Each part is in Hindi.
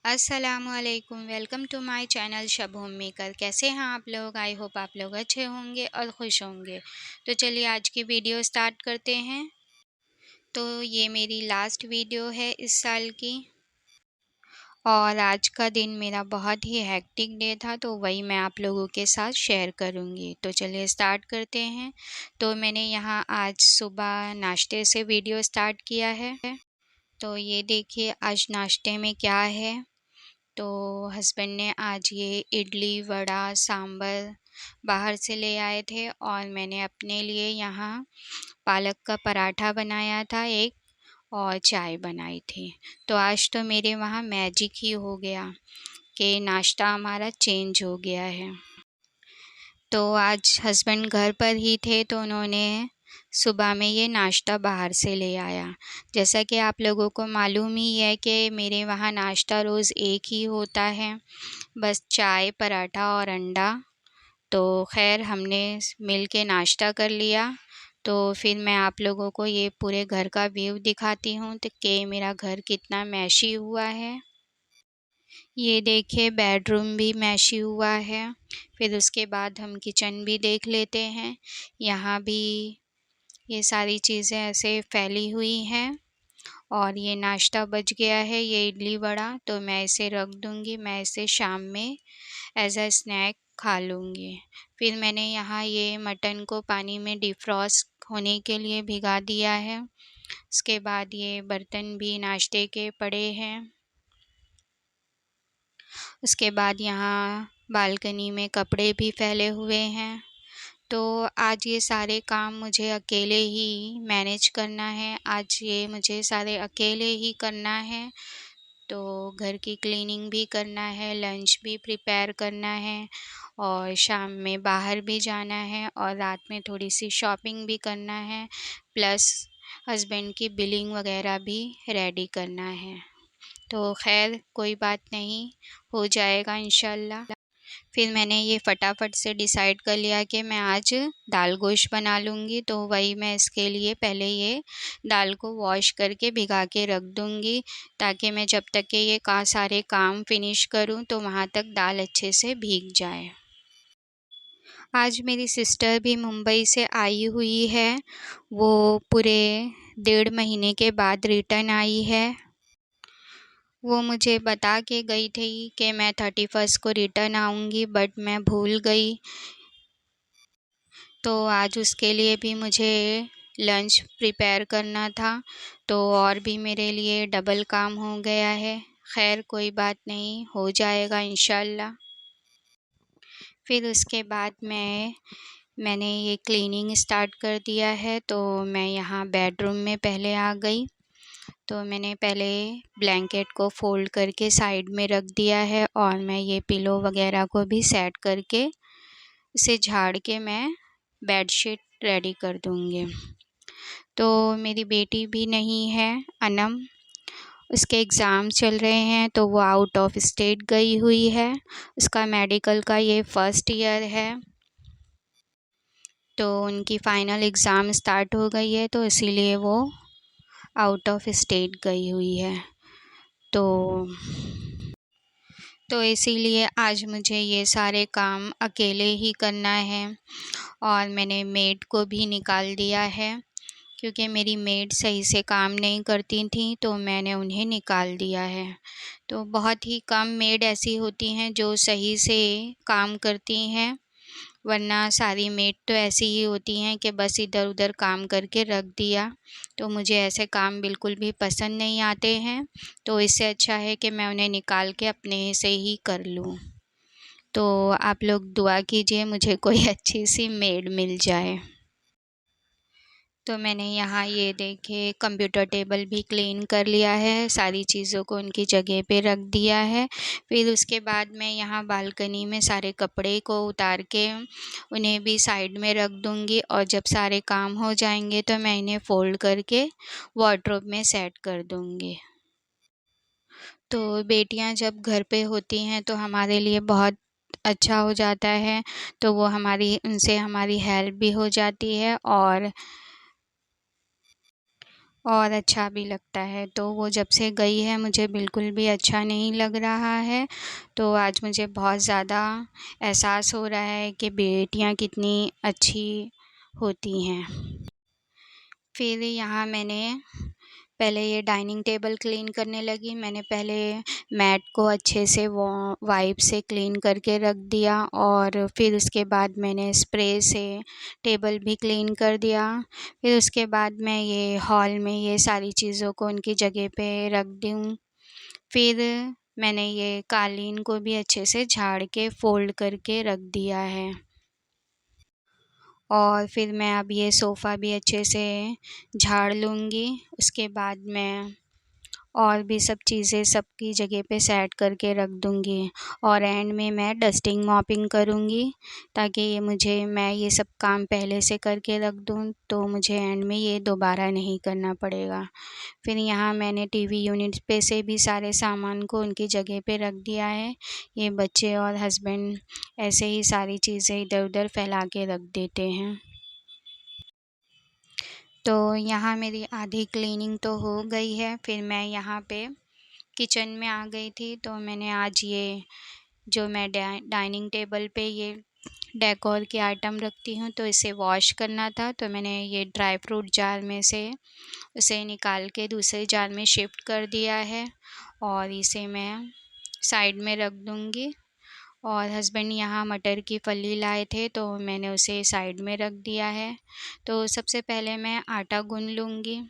अस्सलामुअलैकुम, वेलकम टू माय चैनल शब होम मेकर। कैसे हैं आप लोग? आई होप आप लोग अच्छे होंगे और खुश होंगे। तो चलिए आज की वीडियो स्टार्ट करते हैं। तो ये मेरी लास्ट वीडियो है इस साल की, और आज का दिन मेरा बहुत ही हेक्टिक डे था, तो वही मैं आप लोगों के साथ शेयर करूँगी। तो चलिए स्टार्ट करते हैं। तो मैंने यहाँ आज सुबह नाश्ते से वीडियो स्टार्ट किया है। तो ये देखिए आज नाश्ते में क्या है। तो हस्बैंड ने आज ये इडली, वड़ा, सांभर बाहर से ले आए थे, और मैंने अपने लिए यहाँ पालक का पराठा बनाया था एक, और चाय बनाई थी। तो आज तो मेरे वहाँ मैजिक ही हो गया कि नाश्ता हमारा चेंज हो गया है। तो आज हस्बैंड घर पर ही थे, तो उन्होंने सुबह में ये नाश्ता बाहर से ले आया। जैसा कि आप लोगों को मालूम ही है कि मेरे वहाँ नाश्ता रोज़ एक ही होता है, बस चाय, पराठा और अंडा। तो खैर हमने मिल के नाश्ता कर लिया। तो फिर मैं आप लोगों को ये पूरे घर का व्यू दिखाती हूँ तो कि मेरा घर कितना मैशी हुआ है। ये देखिए बेडरूम भी मैशी हुआ है। फिर उसके बाद हम किचन भी देख लेते हैं। यहाँ भी ये सारी चीज़ें ऐसे फैली हुई हैं, और ये नाश्ता बच गया है, ये इडली वड़ा, तो मैं इसे रख दूँगी। मैं इसे शाम में एज़ अ स्नैक खा लूँगी। फिर मैंने यहाँ ये मटन को पानी में डिफ्रॉस्ट होने के लिए भिगा दिया है। उसके बाद ये बर्तन भी नाश्ते के पड़े हैं। उसके बाद यहाँ बालकनी में कपड़े भी फैले हुए हैं। तो आज ये सारे काम मुझे अकेले ही मैनेज करना है। आज ये मुझे सारे अकेले ही करना है। तो घर की क्लीनिंग भी करना है, लंच भी प्रिपेयर करना है, और शाम में बाहर भी जाना है, और रात में थोड़ी-सी शॉपिंग भी करना है, प्लस हस्बैंड की बिलिंग वगैरह भी रेडी करना है। तो ख़ैर कोई बात नहीं, हो जाएगा इंशाल्लाह। फिर मैंने ये फटाफट से डिसाइड कर लिया कि मैं आज दाल गोश्त बना लूँगी। तो वही मैं इसके लिए पहले ये दाल को वॉश करके भिगा के रख दूँगी, ताकि मैं जब तक के ये सारे काम फिनिश करूँ तो वहाँ तक दाल अच्छे से भीग जाए। आज मेरी सिस्टर भी मुंबई से आई हुई है। वो पूरे 1.5 महीने के बाद रिटर्न आई है। वो मुझे बता के गई थी कि मैं 31 को रिटर्न आऊँगी, बट मैं भूल गई। तो आज उसके लिए भी मुझे लंच प्रिपेयर करना था, तो और भी मेरे लिए डबल काम हो गया है। खैर कोई बात नहीं, हो जाएगा इंशाल्लाह। फिर उसके बाद मैंने ये क्लीनिंग स्टार्ट कर दिया है। तो मैं यहाँ बेडरूम में पहले आ गई। तो मैंने पहले ब्लैंकेट को फ़ोल्ड करके साइड में रख दिया है, और मैं ये पिलो वगैरह को भी सेट करके इसे झाड़ के मैं बेडशीट रेडी कर दूँगी। तो मेरी बेटी भी नहीं है, अनम, उसके एग्ज़ाम चल रहे हैं, तो वो आउट ऑफ स्टेट गई हुई है। उसका मेडिकल का ये फर्स्ट ईयर है। तो उनकी फ़ाइनल एग्ज़ाम स्टार्ट हो गई है, तो इसीलिए वो आउट ऑफ स्टेट गई हुई है। तो इसीलिए आज मुझे ये सारे काम अकेले ही करना है, और मैंने मेड को भी निकाल दिया है, क्योंकि मेरी मेड सही से काम नहीं करती थी, तो मैंने उन्हें निकाल दिया है। तो बहुत ही कम मेड ऐसी होती हैं जो सही से काम करती हैं, वरना सारी मेड तो ऐसी ही होती हैं कि बस इधर-उधर काम करके रख दिया। तो मुझे ऐसे काम बिल्कुल भी पसंद नहीं आते हैं, तो इससे अच्छा है कि मैं उन्हें निकाल के अपने से ही कर लूँ। तो आप लोग दुआ कीजिए मुझे कोई अच्छी सी मेड मिल जाए। तो मैंने यहाँ ये देखिए कंप्यूटर टेबल भी क्लीन कर लिया है, सारी चीज़ों को उनकी जगह पे रख दिया है। फिर उसके बाद मैं यहाँ बालकनी में सारे कपड़े को उतार के उन्हें भी साइड में रख दूँगी, और जब सारे काम हो जाएंगे तो मैं इन्हें फ़ोल्ड करके वार्डरोब में सेट कर दूँगी। तो बेटियाँ जब घर पे होती हैं तो हमारे लिए बहुत अच्छा हो जाता है, तो वो उनसे हमारी हेल्प भी हो जाती है, और और अच्छा भी लगता है। तो वो जब से गई है मुझे बिल्कुल भी अच्छा नहीं लग रहा है। तो आज मुझे बहुत ज़्यादा एहसास हो रहा है कि बेटियां कितनी अच्छी होती हैं। फिर यहाँ मैंने पहले ये डाइनिंग टेबल क्लीन करने लगी। मैंने पहले मैट को अच्छे से वाइप से क्लीन करके रख दिया और फिर उसके बाद मैंने स्प्रे से टेबल भी क्लीन कर दिया। फिर उसके बाद मैं ये हॉल में ये सारी चीज़ों को उनकी जगह पे रख दूँ। फिर मैंने ये कालीन को भी अच्छे से झाड़ के फ़ोल्ड करके रख दिया है। और फिर मैं अब ये सोफ़ा भी अच्छे से झाड़ लूँगी। उसके बाद मैं और भी सब चीज़ें सबकी जगह पे सेट करके रख दूँगी और एंड में मैं डस्टिंग मॉपिंग करूँगी ताकि मैं ये सब काम पहले से करके रख दूँ तो मुझे एंड में ये दोबारा नहीं करना पड़ेगा। फिर यहाँ मैंने टीवी यूनिट पे से भी सारे सामान को उनकी जगह पे रख दिया है। ये बच्चे और हस्बैंड ऐसे ही सारी चीज़ें इधर-उधर फैला के रख देते हैं। तो यहाँ मेरी आधी क्लीनिंग तो हो गई है। फिर मैं यहाँ पे किचन में आ गई थी। तो मैंने आज ये जो मैं डाइनिंग टेबल पे ये डेकोर के आइटम रखती हूँ तो इसे वॉश करना था। तो मैंने ये ड्राई फ्रूट जार में से उसे निकाल के दूसरे जार में शिफ्ट कर दिया है और इसे मैं साइड में रख दूँगी। और हस्बैंड यहाँ मटर की फली लाए थे तो मैंने उसे साइड में रख दिया है। तो सबसे पहले मैं आटा गूँध लूँगी।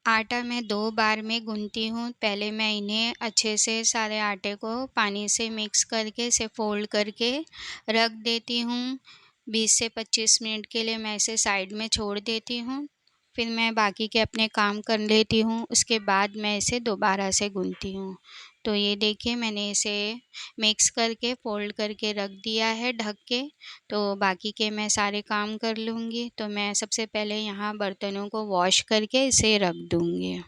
आटा मैं 2 बार में गूँथती हूँ। पहले मैं इन्हें अच्छे से सारे आटे को पानी से मिक्स करके इसे फ़ोल्ड करके रख देती हूँ। 20 से 25 मिनट के लिए मैं इसे साइड में छोड़ देती हूँ। फिर मैं बाकी के अपने काम कर लेती हूँ। उसके बाद मैं इसे दोबारा से गूँथती हूँ। तो ये देखिए मैंने इसे मिक्स करके फ़ोल्ड करके रख दिया है ढक के। तो बाकी के मैं सारे काम कर लूँगी। तो मैं सबसे पहले यहाँ बर्तनों को वॉश करके इसे रख दूँगी।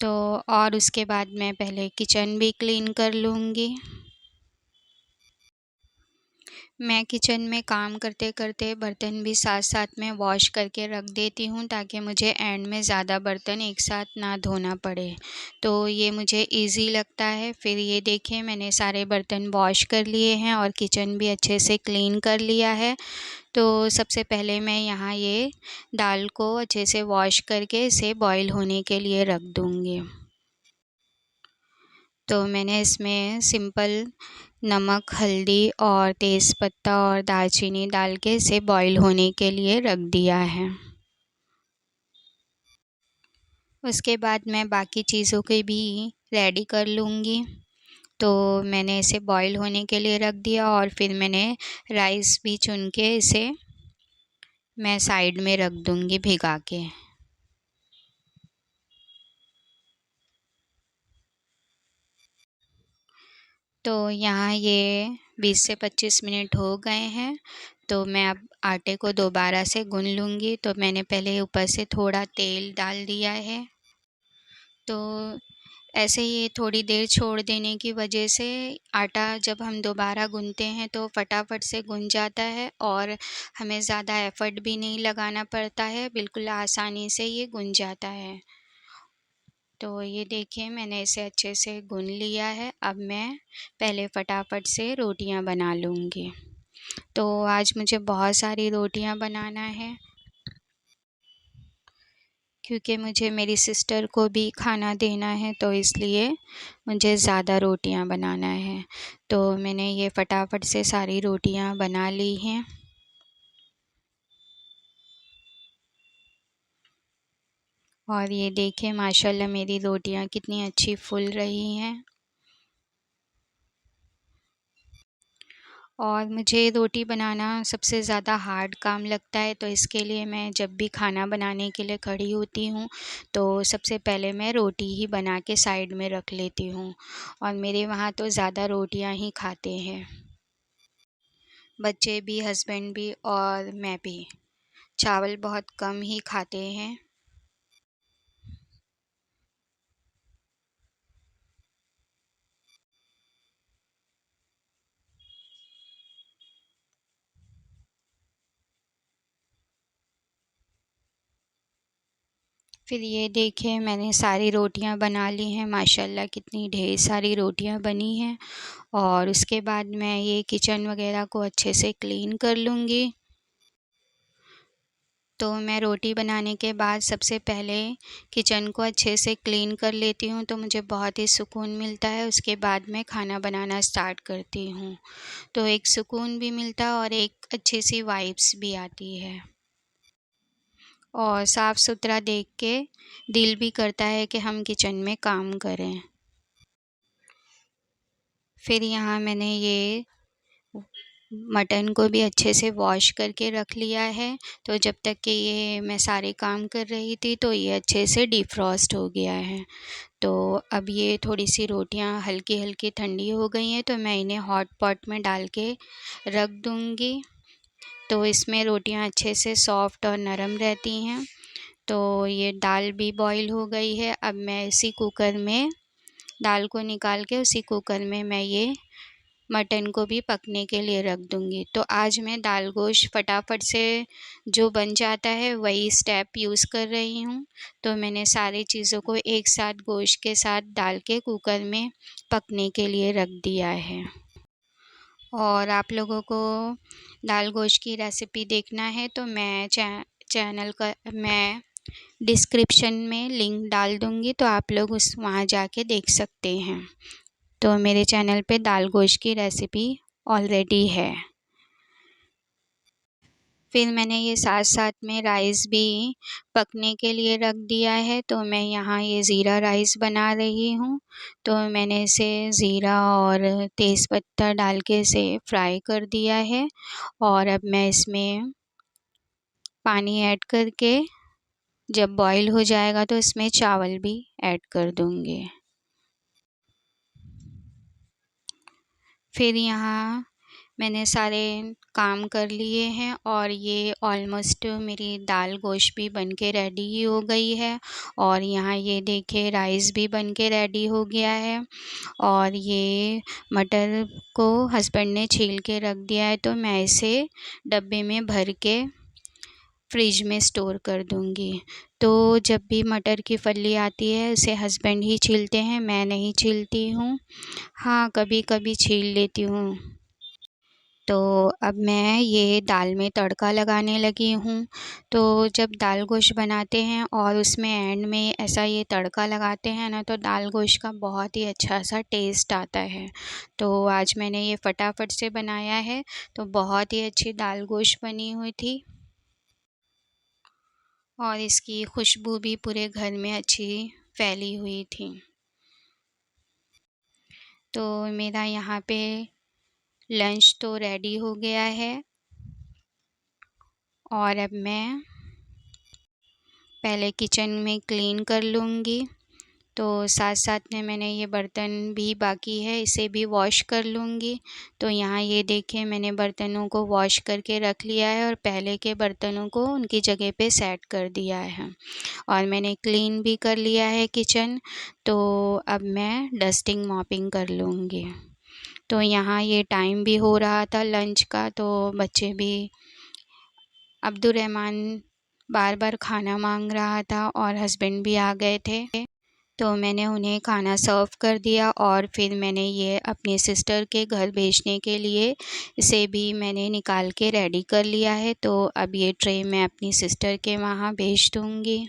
तो और उसके बाद मैं पहले किचन भी क्लीन कर लूँगी। मैं किचन में काम करते-करते बर्तन भी साथ-साथ में वॉश करके रख देती हूँ ताकि मुझे एंड में ज़्यादा बर्तन एक साथ ना धोना पड़े। तो ये मुझे ईज़ी लगता है। फिर ये देखिए मैंने सारे बर्तन वॉश कर लिए हैं और किचन भी अच्छे से क्लीन कर लिया है। तो सबसे पहले मैं यहाँ ये दाल को अच्छे से वॉश करके इसे बॉयल होने के लिए रख दूँगी। तो मैंने इसमें सिंपल नमक, हल्दी और तेज़पत्ता और दालचीनी डाल के इसे बॉईल होने के लिए रख दिया है। उसके बाद मैं बाकी चीज़ों के भी रेडी कर लूँगी। तो मैंने इसे बॉईल होने के लिए रख दिया और फिर मैंने राइस भी चुन के इसे मैं साइड में रख दूँगी भिगा के। तो यहाँ ये 20 से 25 मिनट हो गए हैं। तो मैं अब आटे को दोबारा से गूँध लूँगी। तो मैंने पहले ऊपर से थोड़ा तेल डाल दिया है। तो ऐसे ही थोड़ी देर छोड़ देने की वजह से आटा जब हम दोबारा गूँथते हैं तो फटाफट से गुन जाता है और हमें ज़्यादा एफ़र्ट भी नहीं लगाना पड़ता है, बिल्कुल आसानी से ये गुन जाता है। तो ये देखिए मैंने इसे अच्छे से गूँध लिया है। अब मैं पहले फटाफट से रोटियां बना लूँगी। तो आज मुझे बहुत सारी रोटियां बनाना है क्योंकि मुझे मेरी सिस्टर को भी खाना देना है तो इसलिए मुझे ज़्यादा रोटियां बनाना है। तो मैंने ये फटाफट से सारी रोटियां बना ली हैं। और ये देखिए माशाल्लाह मेरी रोटियां कितनी अच्छी फूल रही हैं। और मुझे रोटी बनाना सबसे ज़्यादा हार्ड काम लगता है। तो इसके लिए मैं जब भी खाना बनाने के लिए खड़ी होती हूँ तो सबसे पहले मैं रोटी ही बना के साइड में रख लेती हूँ और मेरे वहाँ तो ज़्यादा रोटियां ही खाते हैं, बच्चे भी, हस्बैंड भी और मैं भी। चावल बहुत कम ही खाते हैं। फिर ये देखिए मैंने सारी रोटियां बना ली हैं, माशाल्लाह कितनी ढेर सारी रोटियां बनी हैं। और उसके बाद मैं ये किचन वगैरह को अच्छे से क्लीन कर लूँगी। तो मैं रोटी बनाने के बाद सबसे पहले किचन को अच्छे से क्लीन कर लेती हूँ, तो मुझे बहुत ही सुकून मिलता है। उसके बाद मैं खाना बनाना स्टार्ट करती हूँ, तो एक सुकून भी मिलता है और एक अच्छी सी वाइब्स भी आती है। और साफ़ सुथरा देख के दिल भी करता है कि हम किचन में काम करें। फिर यहाँ मैंने ये मटन को भी अच्छे से वॉश करके रख लिया है। तो जब तक कि ये मैं सारे काम कर रही थी तो ये अच्छे से डिफ्रॉस्ट हो गया है। तो अब ये थोड़ी सी रोटियां हल्की हल्की ठंडी हो गई हैं, तो मैं इन्हें हॉट पॉट में डाल के रख दूँगी। तो इसमें रोटियां अच्छे से सॉफ़्ट और नरम रहती हैं। तो ये दाल भी बॉईल हो गई है। अब मैं इसी कुकर में दाल को निकाल के उसी कुकर में मैं ये मटन को भी पकने के लिए रख दूँगी। तो आज मैं दाल गोश्त फटाफट से जो बन जाता है वही स्टेप यूज़ कर रही हूँ। तो मैंने सारी चीज़ों को एक साथ गोश्त के साथ डाल के कुकर में पकने के लिए रख दिया है। और आप लोगों को दाल गोश्त की रेसिपी देखना है तो मैं चैनल का मैं डिस्क्रिप्शन में लिंक डाल दूँगी, तो आप लोग उस वहाँ जाके देख सकते हैं। तो मेरे चैनल पे दाल गोश्त की रेसिपी ऑलरेडी है। फिर मैंने ये साथ-साथ में राइस भी पकने के लिए रख दिया है। तो मैं यहाँ ये ज़ीरा राइस बना रही हूँ। तो मैंने इसे ज़ीरा और तेज़पत्ता डाल के इसे फ्राई कर दिया है। और अब मैं इसमें पानी ऐड करके जब बॉईल हो जाएगा तो इसमें चावल भी ऐड कर दूँगी। फिर यहाँ मैंने सारे काम कर लिए हैं और ये ऑलमोस्ट मेरी दाल गोश्त भी बन के रेडी ही हो गई है। और यहाँ ये देखिए राइस भी बन के रेडी हो गया है। और ये मटर को हस्बैंड ने छील के रख दिया है, तो मैं इसे डब्बे में भर के फ्रिज में स्टोर कर दूँगी। तो जब भी मटर की फली आती है उसे हस्बैंड ही छीलते हैं, मैं नहीं छीलती हूँ। हाँ, कभी-कभी छील लेती हूँ। तो अब मैं ये दाल में तड़का लगाने लगी हूँ। तो जब दाल गोश्त बनाते हैं और उसमें एंड में ऐसा ये तड़का लगाते हैं ना, तो दाल गोश्त का बहुत ही अच्छा-सा टेस्ट आता है। तो आज मैंने ये फटाफट से बनाया है, तो बहुत ही अच्छी दाल गोश्त बनी हुई थी। और इसकी खुशबू भी पूरे घर में अच्छी फैली हुई थी। तो मेरा यहाँ पे लंच तो रेडी हो गया है। और अब मैं पहले किचन में क्लीन कर लूँगी। तो साथ-साथ में मैंने ये बर्तन भी बाकी है, इसे भी वॉश कर लूँगी। तो यहाँ ये देखिए मैंने बर्तनों को वॉश करके रख लिया है और पहले के बर्तनों को उनकी जगह पे सेट कर दिया है। और मैंने क्लीन भी कर लिया है किचन। तो अब मैं डस्टिंग मॉपिंग कर लूँगी। तो यहाँ ये टाइम भी हो रहा था लंच का, तो बच्चे भी अब्दुर्रहमान बार-बार खाना माँग रहा था और हस्बैंड भी आ गए थे। तो मैंने उन्हें खाना सर्व कर दिया और फिर मैंने ये अपनी सिस्टर के घर भेजने के लिए इसे भी मैंने निकाल के रेडी कर लिया है। तो अब ये ट्रे मैं अपनी सिस्टर के वहाँ भेज दूँगी।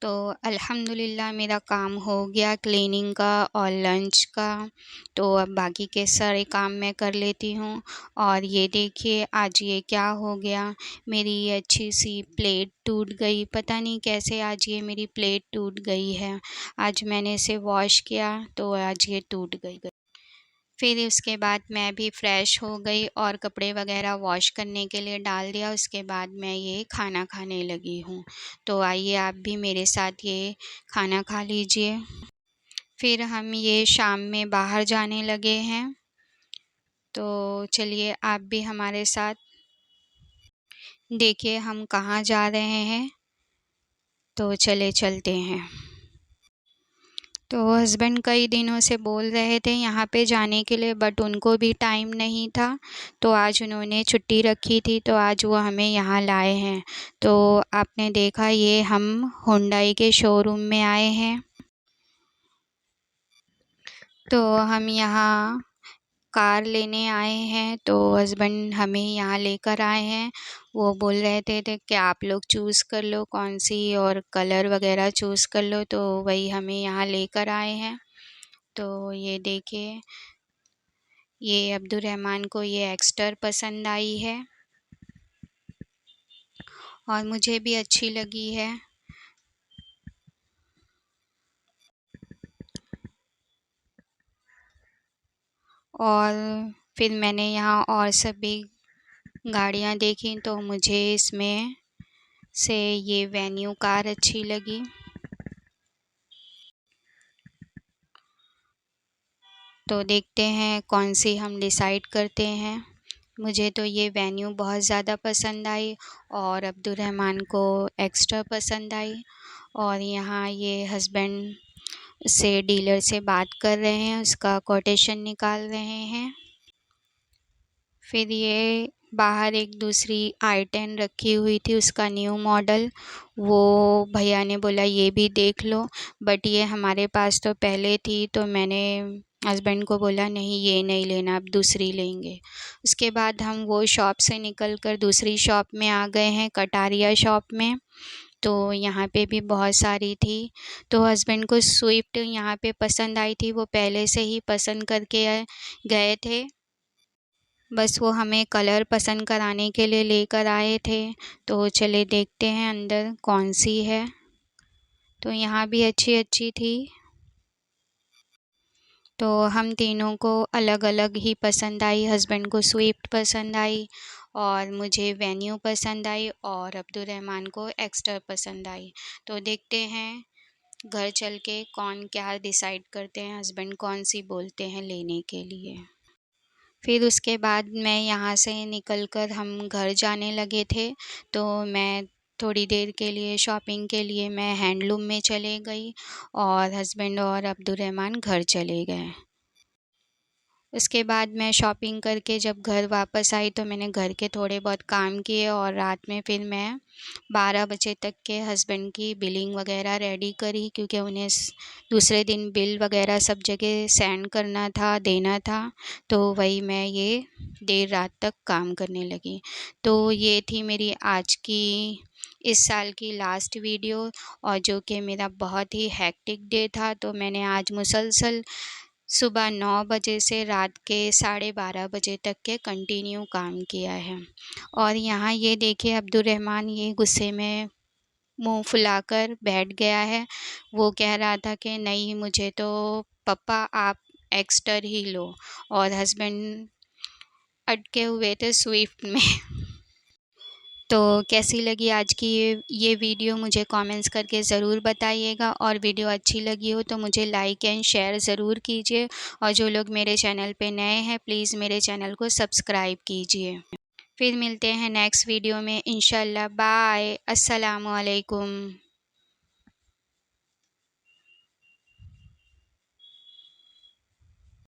तो अल्हम्दुलिल्लाह मेरा काम हो गया क्लीनिंग का और लंच का। तो अब बाकी के सारे काम मैं कर लेती हूँ। और ये देखिए आज ये क्या हो गया, मेरी ये अच्छी सी प्लेट टूट गई। पता नहीं कैसे आज ये मेरी प्लेट टूट गई है। आज मैंने इसे वॉश किया तो आज ये टूट गई। फिर उसके बाद मैं भी फ़्रेश हो गई और कपड़े वग़ैरह वॉश करने के लिए डाल दिया। उसके बाद मैं ये खाना खाने लगी हूँ। तो आइए आप भी मेरे साथ ये खाना खा लीजिए। फिर हम ये शाम में बाहर जाने लगे हैं। तो चलिए आप भी हमारे साथ देखिए हम कहाँ जा रहे हैं। तो चले चलते हैं। तो हस्बैंड कई दिनों से बोल रहे थे यहाँ पे जाने के लिए, बट उनको भी टाइम नहीं था। तो आज उन्होंने छुट्टी रखी थी, तो आज वो हमें यहाँ लाए हैं। तो आपने देखा, ये हम हुंडई के शोरूम में आए हैं। तो हम यहाँ कार लेने आए हैं, तो हस्बैंड हमें यहाँ लेकर आए हैं। वो बोल रहे थे कि आप लोग चूज़ कर लो कौन सी, और कलर वगैरह चूज़ कर लो, तो वही हमें यहाँ लेकर आए हैं। तो ये देखिए, ये अब्दुर्रहमान को ये एक्स्टर पसंद आई है और मुझे भी अच्छी लगी है। और फिर मैंने यहाँ और सभी गाड़ियाँ देखी, तो मुझे इसमें से ये वेन्यू कार अच्छी लगी। तो देखते हैं कौन सी हम डिसाइड करते हैं। मुझे तो ये वेन्यू बहुत ज़्यादा पसंद आई और अब्दुर्रहमान को एक्स्ट्रा पसंद आई। और यहाँ ये हस्बैंड से डीलर से बात कर रहे हैं, उसका कोटेशन निकाल रहे हैं। फिर ये बाहर एक दूसरी i10 रखी हुई थी, उसका न्यू मॉडल। वो भैया ने बोला ये भी देख लो, बट ये हमारे पास तो पहले थी, तो मैंने हस्बैंड को बोला नहीं ये नहीं लेना, अब दूसरी लेंगे। उसके बाद हम वो शॉप से निकल कर दूसरी शॉप में आ गए हैं, कटारिया शॉप में। तो यहाँ पे भी बहुत सारी थी। तो हस्बैंड को स्विफ्ट यहाँ पे पसंद आई थी, वो पहले से ही पसंद करके गए थे। बस वो हमें कलर पसंद कराने के लिए लेकर आए थे। तो चले देखते हैं अंदर कौन सी है। तो यहाँ भी अच्छी अच्छी थी। तो हम तीनों को अलग अलग ही पसंद आई। हस्बैंड को स्विफ्ट पसंद आई और मुझे वेन्यू पसंद आई और अब्दुर्रहमान को एक्स्टर पसंद आई। तो देखते हैं घर चल के कौन क्या डिसाइड करते हैं, हस्बैंड कौन सी बोलते हैं लेने के लिए। फिर उसके बाद मैं यहाँ से निकल कर हम घर जाने लगे थे। तो मैं थोड़ी देर के लिए शॉपिंग के लिए मैं हैंडलूम में चले गई और हस्बैंड और अब्दुर्रहमान घर चले गए। उसके बाद मैं शॉपिंग करके जब घर वापस आई, तो मैंने घर के थोड़े बहुत काम किए और रात में फिर मैं 12 बजे तक के हस्बैंड की बिलिंग वगैरह रेडी करी, क्योंकि उन्हें दूसरे दिन बिल वगैरह सब जगह सेंड करना था, देना था। तो वही मैं ये देर रात तक काम करने लगी। तो ये थी मेरी आज की इस साल की लास्ट वीडियो, और जो कि मेरा बहुत ही हेक्टिक डे था। तो मैंने आज मुसलसल सुबह 9 बजे से रात के 12:30 बजे तक के कंटिन्यू काम किया है। और यहाँ ये देखिए अब्दुर्रहमान ये गुस्से में मुंह फुलाकर बैठ गया है। वो कह रहा था कि नहीं मुझे तो पप्पा आप एक्स्टर ही लो, और हस्बैंड अटके हुए थे स्विफ्ट में। तो कैसी लगी आज की ये वीडियो मुझे कमेंट्स करके ज़रूर बताइएगा, और वीडियो अच्छी लगी हो तो मुझे लाइक एंड शेयर ज़रूर कीजिए, और जो लोग मेरे चैनल पे नए हैं प्लीज़ मेरे चैनल को सब्सक्राइब कीजिए। फिर मिलते हैं नेक्स्ट वीडियो में इंशाल्लाह। बाय, अस्सलामु अलैकुम।